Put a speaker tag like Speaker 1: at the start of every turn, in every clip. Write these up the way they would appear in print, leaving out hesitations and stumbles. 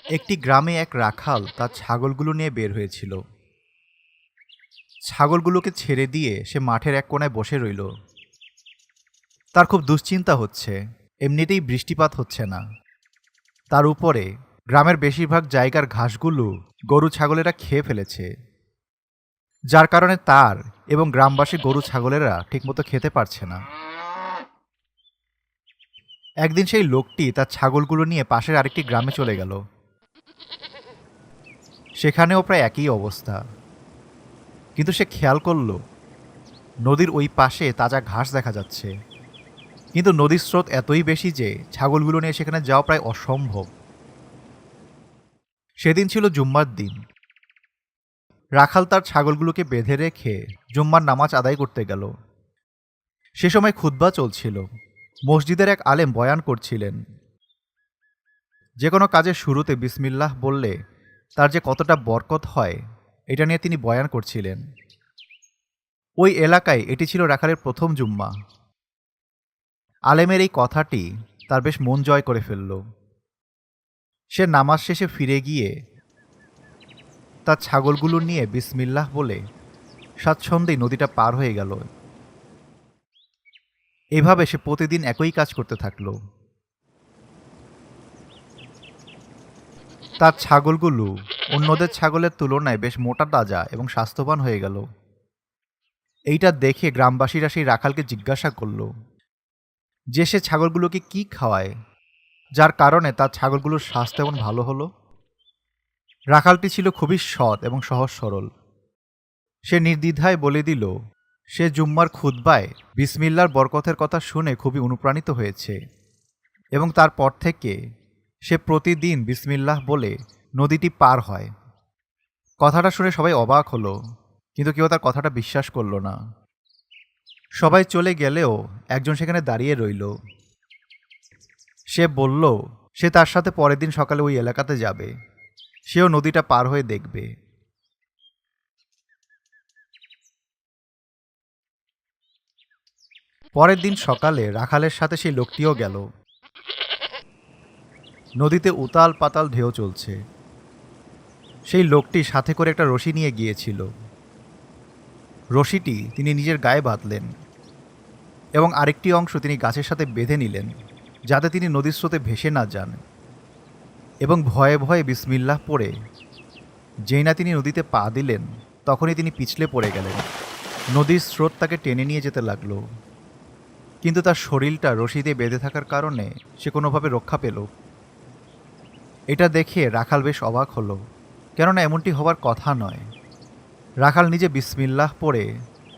Speaker 1: একটি গ্রামে এক রাখাল তার ছাগলগুলো নিয়ে বের হয়েছিল। ছাগলগুলোকে ছেড়ে দিয়ে সে মাঠের এক কোণায় বসে রইল। তার খুব দুশ্চিন্তা হচ্ছে, এমনিতেই বৃষ্টিপাত হচ্ছে না, তার উপরে গ্রামের বেশিরভাগ জায়গার ঘাসগুলো গরু ছাগলেরা খেয়ে ফেলেছে, যার কারণে তার এবং গ্রামবাসী গরু ছাগলেরা ঠিকমতো খেতে পারছে না। একদিন সেই লোকটি তার ছাগলগুলো নিয়ে পাশের আরেকটি গ্রামে চলে গেল। সেখানেও প্রায় একই অবস্থা, কিন্তু সে খেয়াল করল নদীর ওই পাশে তাজা ঘাস দেখা যাচ্ছে, কিন্তু নদীর স্রোত এতই বেশি যে ছাগলগুলো নিয়ে সেখানে যাওয়া প্রায় অসম্ভব। সেদিন ছিল জুম্মার দিন। রাখাল তার ছাগলগুলোকে বেঁধে রেখে জুম্মার নামাজ আদায় করতে গেল। সে সময় খুতবা চলছিল। মসজিদের এক আলেম বয়ান করছিলেন। যে কোনো কাজের শুরুতে বিসমিল্লাহ বললে তার যে কতটা বরকত হয় এটা নিয়ে তিনি বয়ান করছিলেন। ওই এলাকায় এটি ছিল রাখালের প্রথম জুম্মা। আলেমের এই কথাটি তার বেশ মন জয় করে ফেলল। সে নামাজ শেষে ফিরে গিয়ে তার ছাগলগুলো নিয়ে বিসমিল্লাহ বলে স্বাচ্ছন্দ্যেই নদীটা পার হয়ে গেল। এভাবে সে প্রতিদিন একই কাজ করতে থাকল। তার ছাগলগুলো অন্যদের ছাগলের তুলনায় বেশ মোটা তাজা এবং স্বাস্থ্যবান হয়ে গেল। এইটা দেখে গ্রামবাসীরা সেই রাখালকে জিজ্ঞাসা করল যে সে ছাগলগুলোকে কি খাওয়ায়, যার কারণে তার ছাগলগুলোর স্বাস্থ্য এমন ভালো হলো। রাখালটি ছিল খুবই সৎ এবং সহজ সরল। সে নির্দ্বিধায় বলে দিল সে জুম্মার খুতবায় বিসমিল্লার বরকতের কথা শুনে খুবই অনুপ্রাণিত হয়েছে এবং তারপর থেকে সে প্রতিদিন বিসমিল্লাহ বলে নদীটি পার হয়। কথাটা শুনে সবাই অবাক হলো, কিন্তু কেউ তার কথাটা বিশ্বাস করল না। সবাই চলে গেলেও একজন সেখানে দাঁড়িয়ে রইল। সে বলল সে তার সাথে পরের দিন সকালে ওই এলাকাতে যাবে, সেও নদীটা পার হয়ে দেখবে। পরের দিন সকালে রাখালের সাথে সেই লোকটিও গেল। নদীতে উতাল পাতাল ঢেউ চলছে। সেই লোকটি সাথে করে একটা রশি নিয়ে গিয়েছিল। রশিটি তিনি নিজের গায়ে বাঁধলেন এবং আরেকটি অংশ তিনি গাছের সাথে বেঁধে নিলেন, যাতে তিনি নদীর স্রোতে ভেসে না যান। এবং ভয়ে ভয়ে বিসমিল্লাহ পড়ে যেই না তিনি নদীতে পা দিলেন, তখনই তিনি পিছলে পড়ে গেলেন। নদীর স্রোত তাকে টেনে নিয়ে যেতে লাগলো, কিন্তু তার শরীরটা রশি দিয়ে বেঁধে থাকার কারণে সে কোনোভাবে রক্ষা পেল। এটা দেখে রাখাল বেশ অবাক হলো, কেননা এমনটি হবার কথা নয়। রাখাল নিজে বিসমিল্লাহ পড়ে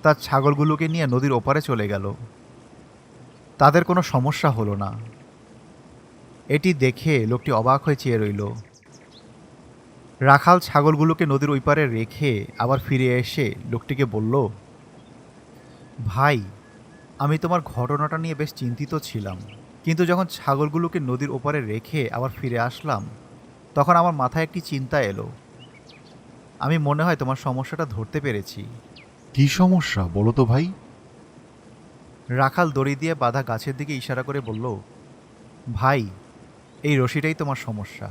Speaker 1: তার ছাগলগুলোকে নিয়ে নদীর ওপারে চলে গেল। তাদের কোনো সমস্যা হলো না। এটি দেখে লোকটি অবাক হয়ে চেয়ে রইল। রাখাল ছাগলগুলোকে নদীর ওই পারে রেখে আবার ফিরে এসে লোকটিকে বলল, ভাই, আমি তোমার ঘটনাটা নিয়ে বেশ চিন্তিত ছিলাম, কিন্তু যখন ছাগলগুলোকে নদীর ওপারে রেখে আবার ফিরে আসলাম, তখন আমার মাথায় একটি চিন্তা এলো। আমি মনে হয় তোমার সমস্যাটা ধরতে পেরেছি।
Speaker 2: কি সমস্যা বলো তো ভাই?
Speaker 1: রাখাল দড়ি দিয়ে বাঁধা গাছের দিকে ইশারা করে বলল, ভাই, এই রশিটাই তোমার সমস্যা।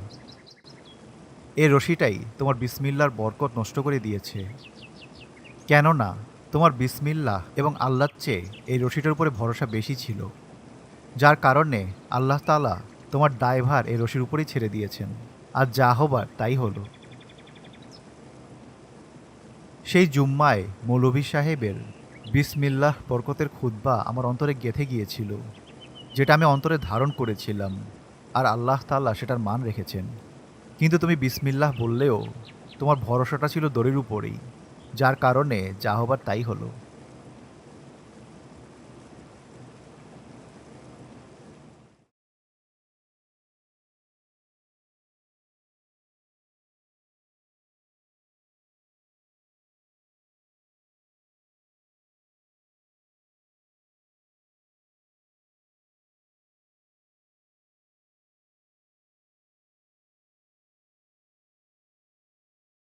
Speaker 1: এই রশিটাই তোমার বিসমিল্লার বরকত নষ্ট করে দিয়েছে। কেননা তোমার বিসমিল্লাহ এবং আল্লাহর চেয়ে এই রশিটার উপরে ভরসা বেশি ছিল, যার কারণে আল্লাহ তাআলা তোমার দায়ভার এই রশির উপরেই ছেড়ে দিয়েছেন, আর যা হবার তাই হলো। সেই জুম্মায় মৌলভী সাহেবের বিসমিল্লাহ বরকতের খুতবা আমার অন্তরে গেঁথে গিয়েছিল, যেটা আমি অন্তরে ধারণ করেছিলাম, আর আল্লাহ তাআলা সেটার মান রেখেছেন। কিন্তু তুমি বিসমিল্লাহ বললেও তোমার ভরসাটা ছিল দড়ির উপরেই, যার কারণে যা হবার তাই হলো।